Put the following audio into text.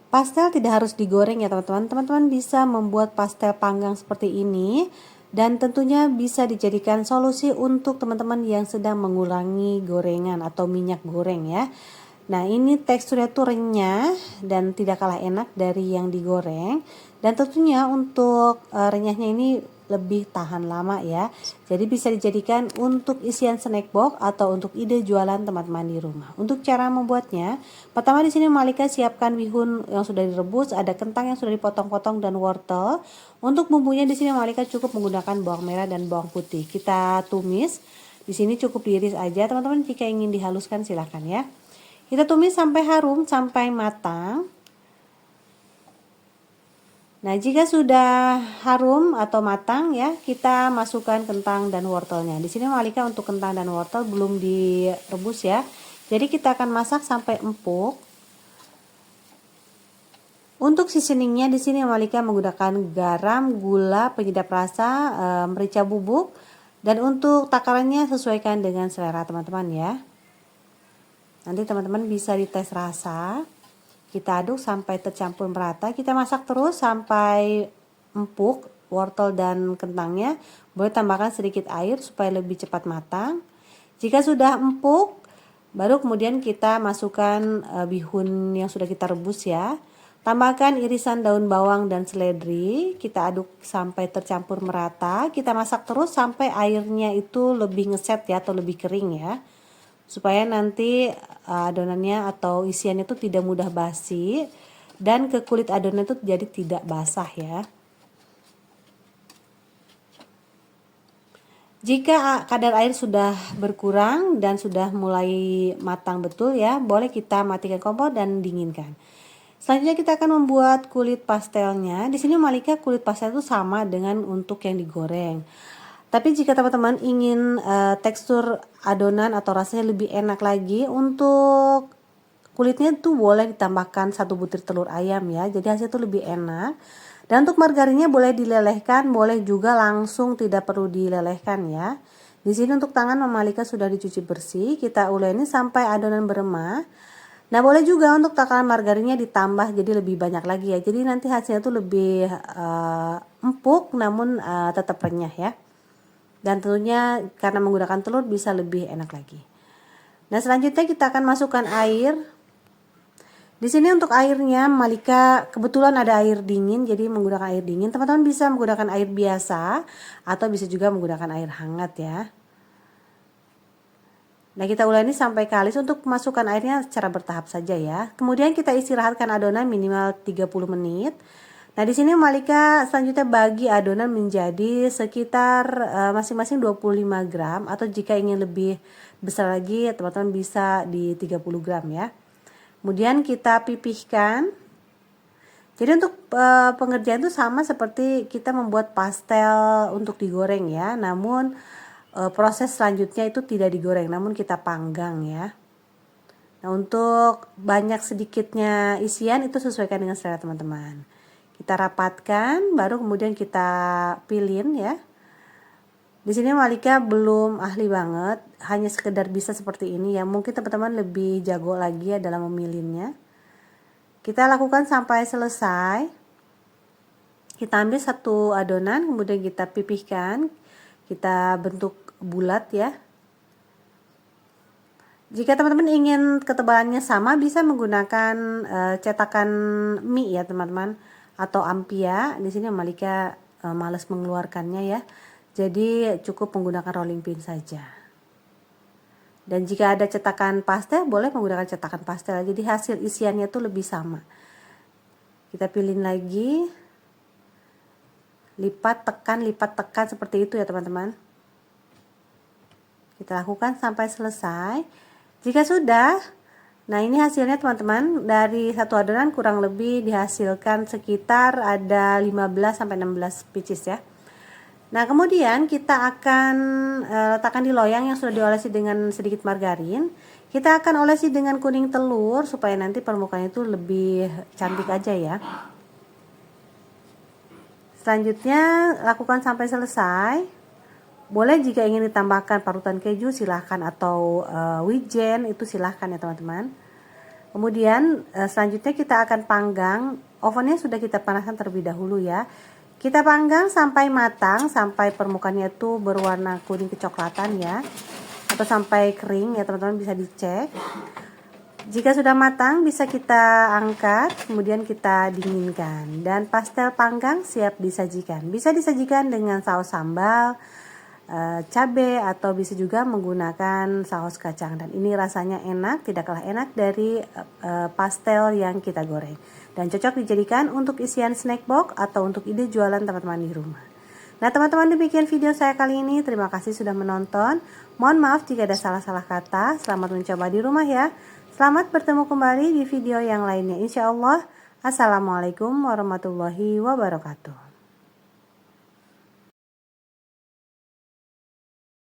Pastel tidak harus digoreng ya teman-teman. Teman-teman bisa membuat pastel panggang seperti ini dan tentunya bisa dijadikan solusi untuk teman-teman yang sedang mengurangi gorengan atau minyak goreng ya. Nah, ini teksturnya tuh renyah dan tidak kalah enak dari yang digoreng. Dan tentunya untuk renyahnya ini lebih tahan lama ya. Jadi bisa dijadikan untuk isian snack box atau untuk ide jualan teman-teman di rumah. Untuk cara membuatnya, pertama di sini Malika siapkan bihun yang sudah direbus, ada kentang yang sudah dipotong-potong dan wortel. Untuk bumbunya di sini Malika cukup menggunakan bawang merah dan bawang putih. Kita tumis. Di sini cukup diiris aja, teman-teman. Jika ingin dihaluskan silahkan ya. Kita tumis sampai harum, sampai matang. Nah, jika sudah harum atau matang ya, kita masukkan kentang dan wortelnya. Di sini Malika untuk kentang dan wortel belum direbus ya. Jadi kita akan masak sampai empuk. Untuk seasoningnya di sini Malika menggunakan garam, gula, penyedap rasa, merica bubuk, dan untuk takarannya sesuaikan dengan selera teman-teman ya. Nanti teman-teman bisa dites rasa. Kita aduk sampai tercampur merata. Kita masak terus sampai empuk wortel dan kentangnya. Boleh tambahkan sedikit air supaya lebih cepat matang. Jika sudah empuk, baru kemudian kita masukkan bihun yang sudah kita rebus ya. Tambahkan irisan daun bawang dan seledri. Kita aduk sampai tercampur merata. Kita masak terus sampai airnya itu lebih ngeset ya, atau lebih kering ya, supaya nanti adonannya atau isiannya itu tidak mudah basi dan ke kulit adonan itu jadi tidak basah ya. Jika kadar air sudah berkurang dan sudah mulai matang betul ya, boleh kita matikan kompor dan dinginkan. Selanjutnya kita akan membuat kulit pastelnya. Di sini Malika kulit pastel itu sama dengan untuk yang digoreng. Tapi jika teman-teman ingin tekstur adonan atau rasanya lebih enak lagi, untuk kulitnya tuh boleh ditambahkan 1 butir telur ayam ya. Jadi hasilnya tuh lebih enak. Dan untuk margarinnya boleh dilelehkan, boleh juga langsung tidak perlu dilelehkan ya. Di sini untuk tangan Mama Malika sudah dicuci bersih. Kita uleni sampai adonan beremah. Nah, boleh juga untuk takaran margarinnya ditambah jadi lebih banyak lagi ya. Jadi nanti hasilnya tuh lebih empuk namun tetap renyah ya. Dan tentunya karena menggunakan telur bisa lebih enak lagi. Nah, selanjutnya kita akan masukkan air. Di sini untuk airnya Malika kebetulan ada air dingin, jadi menggunakan air dingin. Teman-teman bisa menggunakan air biasa atau bisa juga menggunakan air hangat ya. Nah, kita uleni sampai kalis. Untuk masukkan airnya secara bertahap saja ya. Kemudian kita istirahatkan adonan minimal 30 menit. Nah, di sini Malika selanjutnya bagi adonan menjadi sekitar masing-masing 25 gram atau jika ingin lebih besar lagi teman-teman bisa di 30 gram ya. Kemudian kita pipihkan. Jadi untuk pengerjaan itu sama seperti kita membuat pastel untuk digoreng ya. Namun proses selanjutnya itu tidak digoreng namun kita panggang ya. Nah, untuk banyak sedikitnya isian itu sesuaikan dengan selera teman-teman. Kita rapatkan, baru kemudian kita pilin ya. Di sini Malika belum ahli banget, hanya sekedar bisa seperti ini ya. Mungkin teman-teman lebih jago lagi ya dalam memilinnya. Kita lakukan sampai selesai. Kita ambil satu adonan, kemudian kita pipihkan. Kita bentuk bulat ya. Jika teman-teman ingin ketebalannya sama, bisa menggunakan cetakan mie ya teman-teman, atau ampia. Di sini Malika malas mengeluarkannya ya. Jadi cukup menggunakan rolling pin saja. Dan jika ada cetakan pastel, boleh menggunakan cetakan pastel. Jadi hasil isiannya tuh lebih sama. Kita pilih lagi. Lipat tekan seperti itu ya teman-teman. Kita lakukan sampai selesai. Jika sudah, nah ini hasilnya teman-teman, dari satu adonan kurang lebih dihasilkan sekitar ada 15-16 pieces ya. Nah, kemudian kita akan letakkan di loyang yang sudah diolesi dengan sedikit margarin. Kita akan olesi dengan kuning telur supaya nanti permukaannya itu lebih cantik aja ya. Selanjutnya lakukan sampai selesai. Boleh jika ingin ditambahkan parutan keju silahkan, atau wijen itu silahkan ya teman-teman. Kemudian selanjutnya kita akan panggang. Ovennya sudah kita panaskan terlebih dahulu ya. Kita panggang sampai matang, sampai permukaannya tuh berwarna kuning kecoklatan ya, atau sampai kering ya teman-teman, bisa dicek. Jika sudah matang bisa kita angkat, kemudian kita dinginkan, dan pastel panggang siap disajikan. Bisa disajikan dengan saus sambal, cabai, atau bisa juga menggunakan saus kacang, dan ini rasanya enak, tidak kalah enak dari pastel yang kita goreng, dan cocok dijadikan untuk isian snack box atau untuk ide jualan teman-teman di rumah. Nah teman-teman, demikian video saya kali ini. Terima kasih sudah menonton. Mohon maaf jika ada salah-salah kata. Selamat mencoba di rumah ya. Selamat bertemu kembali di video yang lainnya insya Allah. Assalamualaikum warahmatullahi wabarakatuh.